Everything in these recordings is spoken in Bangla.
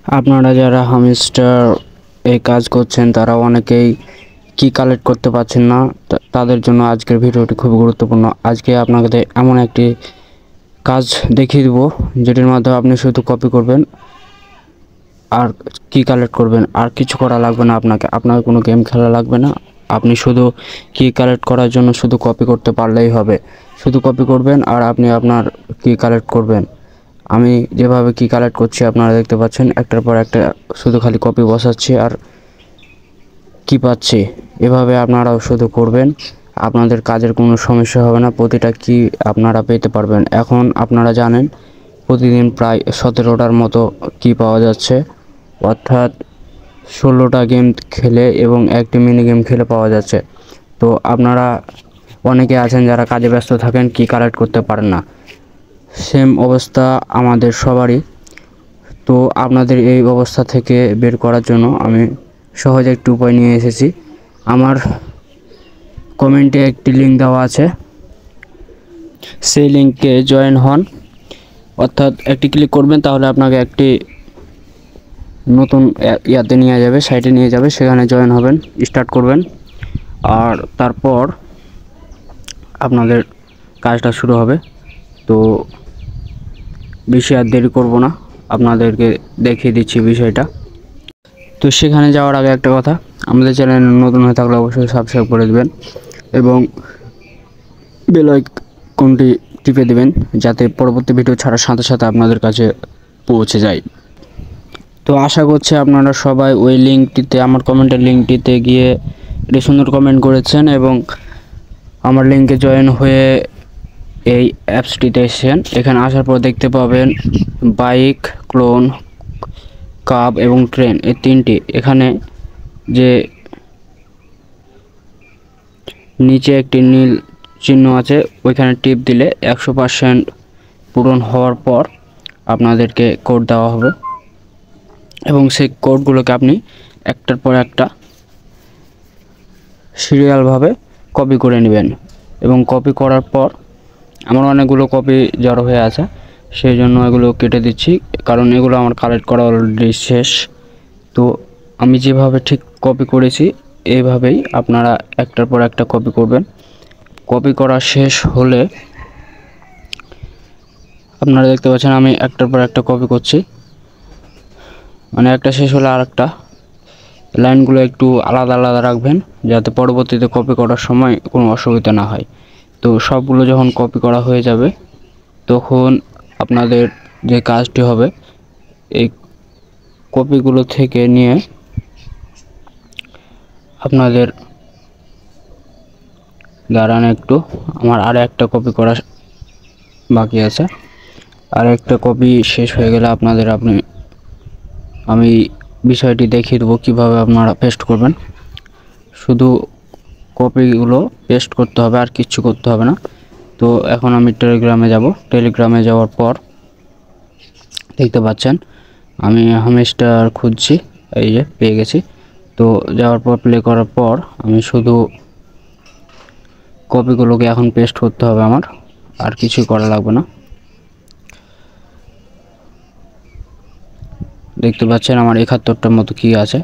আপনারা যারা হামস্টার এই কাজ করছেন তারা অনেকেই কি কালেক্ট করতে পারছেন না, তাদের জন্য আজকের ভিডিওটি খুব গুরুত্বপূর্ণ। আজকে আপনাদের এমন একটি কাজ দেখিয়ে দেব যেটির মাধ্যমে আপনি শুধু কপি করবেন আর কি কালেক্ট করবেন, আর কিছু করা লাগবে না। আপনার কোনো গেম খেলা লাগবে না। আপনি শুধু কি কালেক্ট করার জন্য শুধু কপি করতে পারলেই হবে। শুধু কপি করবেন আর আপনি আপনার কি কালেক্ট করবেন। আমি যেভাবে কি কালেক্ট করছি আপনারা দেখতে পাচ্ছেন, একটার পর একটা শুধু খালি কপি বসাচ্ছি আর কি পাচ্ছি। এভাবে আপনারাও শুধু করবেন, আপনাদের কাজের কোনো সমস্যা হবে না। প্রতিটা কি আপনারা পেতে পারবেন। এখন আপনারা জানেন প্রতিদিন প্রায় 17টার মতো কি পাওয়া যাচ্ছে, অর্থাৎ 16টা গেম খেলে এবং একটি মিনি গেম খেলে পাওয়া যাচ্ছে। তো আপনারা অনেকে আছেন যারা কাজে ব্যস্ত থাকেন, কি কালেক্ট করতে পারেন না। সেম অবস্থা আমাদের সবারই। তো আপনাদের এই অবস্থা থেকে বের করার জন্য আমি সহজ একটি উপায় নিয়ে এসেছি। আমার কমেন্টে একটি লিঙ্ক দেওয়া আছে, সেই লিঙ্কে জয়েন হন। অর্থাৎ একটি ক্লিক করবেন, তাহলে আপনাকে একটি নতুন ইয়াতে নিয়ে যাবে, সাইটে নিয়ে যাবে। সেখানে জয়েন হবেন, স্টার্ট করবেন, আর তারপর আপনাদের কাজটা শুরু হবে। তো বেশি আর দেরি করব না, আপনাদেরকে দেখিয়ে দিচ্ছি বিষয়টা। তো সেখানে যাওয়ার আগে একটা কথা, আমাদের চ্যানেল নতুন হয়ে থাকলে অবশ্যই সাবস্ক্রাইব করে দেবেন এবং বেল আইকনটি টিপে দেবেন, যাতে পরবর্তী ভিডিও ছাড়ার সাথে সাথে আপনাদের কাছে পৌঁছে যায়। তো আশা করছি আপনারা সবাই ওই লিঙ্কটিতে, আমার কমেন্টের লিঙ্কটিতে গিয়ে একটি সুন্দর কমেন্ট করেছেন এবং আমার লিঙ্কে জয়েন হয়ে এই অ্যাপসটিতে এসেছেন। এখানে আসার পর দেখতে পাবেন বাইক, ক্লোন, কাব এবং ট্রেন, এই তিনটি। এখানে যে নিচে একটি নীল চিহ্ন আছে, ওইখানে টিপ দিলে 100% পূরণ হওয়ার পর আপনাদেরকে কোড দেওয়া হবে এবং সেই কোডগুলোকে আপনি একটার পর একটা সিরিয়ালভাবে কপি করে নেবেন। এবং কপি করার পর আমার অনেকগুলো কপি জড়ো হয়ে আছে, সেই জন্য এগুলো কেটে দিচ্ছি, কারণ এগুলো আমার কালেক্ট করা অলরেডি শেষ। তো আমি যেভাবে ঠিক কপি করেছি এইভাবেই আপনারা একটার পর একটা কপি করবেন। কপি করা শেষ হলে আপনারা দেখতে পাচ্ছেন আমি একটার পর একটা কপি করছি, মানে একটা শেষ হলে আর একটা। লাইনগুলো একটু আলাদা আলাদা রাখবেন, যাতে পরবর্তীতে কপি করার সময় কোনো অসুবিধা না হয়। তো সবগুলো যখন কপি করা হয়ে যাবে, তখন আপনাদের যে কাজটি হবে, এই কপিগুলো থেকে নিয়ে আপনাদের দাঁড়ান একটু, আমার আর একটা কপি করা বাকি আছে। আর একটা কপি শেষ হয়ে গেলে আমি বিষয়টি দেখিয়ে দেবো কীভাবে আপনারা পেস্ট করবেন। শুধু কপিগুলো পেস্ট করতে হবে, আর কিচ্ছু করতে হবে না। তো এখন আমি টেলিগ্রামে যাব। টেলিগ্রামে যাওয়ার পর দেখতে পাচ্ছেন আমি হামস্টার খুঁজছি, এই যে পেয়ে গেছি। তো যাওয়ার পর প্লে করার পর আমি শুধু কপিগুলোকে এখন পেস্ট করতে হবে, আমার আর কিছুই করা লাগবে না। দেখতে পাচ্ছেন আমার 71টার মতো কি আছে,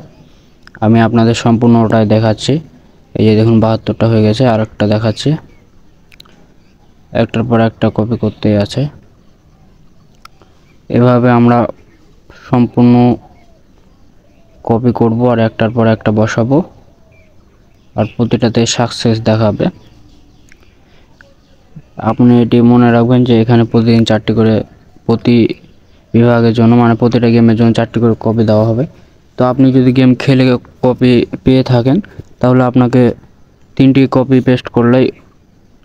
আমি আপনাদের সম্পূর্ণটাই দেখাচ্ছি। এই যে দেখুন 72টা হয়ে গেছে, আর একটা দেখাচ্ছি। একটার পর একটা কপি করতে আছে। এভাবে আমরা সম্পূর্ণ কপি করব আর একটার পর একটা বসাবো, আর প্রতিটাতে সাকসেস দেখাবে। আপনি এটি মনে রাখবেন যে এখানে প্রতিদিন 4টি করে, প্রতি বিভাগের জন্য, মানে প্রতিটা গেমের জন্য 4টি করে কপি দেওয়া হবে। তো আপনি যদি গেম খেলে কপি পেয়ে থাকেন, তাহলে আপনাকে 3টি কপি পেস্ট করলেই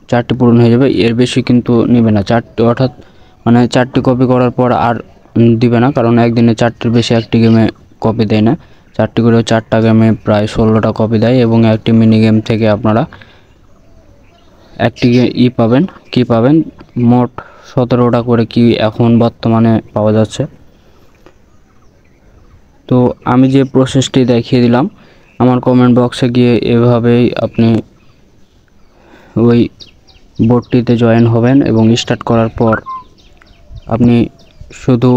4টি পূরণ হয়ে যাবে। এর বেশি কিন্তু নেবে না 4টি, অর্থাৎ মানে 4টি কপি করার পর আর দিবে না, কারণ একদিনে 4টির বেশি একটি গেমে কপি দেয় না। 4টি করে 4টা গেমে প্রায় 16টা কপি দেয়, এবং একটি মিনি গেম থেকে আপনারা একটি পাবেন, কি পাবেন, মোট 17টা করে কি এখন বর্তমানে পাওয়া যাচ্ছে। তো আমি যে প্রসেসটি দেখিয়ে দিলাম, আমার কমেন্ট বক্সে গিয়ে এভাবেই আপনি ওই বোর্ডটিতে জয়েন হবেন এবং স্টার্ট করার পর আপনি শুধু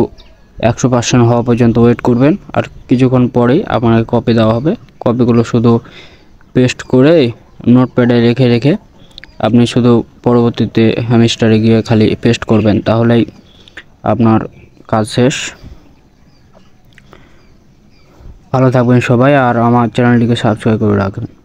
100% হওয়া পর্যন্ত ওয়েট করবেন। আর কিছুক্ষণ পরেই আপনাকে কপি দেওয়া হবে। কপিগুলো শুধু পেস্ট করে নোটপ্যাডে রেখে রেখে আপনি শুধু পরবর্তীতে হ্যামস্টারে গিয়ে খালি পেস্ট করবেন, তাহলেই আপনার কাজ শেষ। ভালো থাকবেন সবাই, আর আমার চ্যানেলটিকে সাবস্ক্রাইব করে রাখবেন।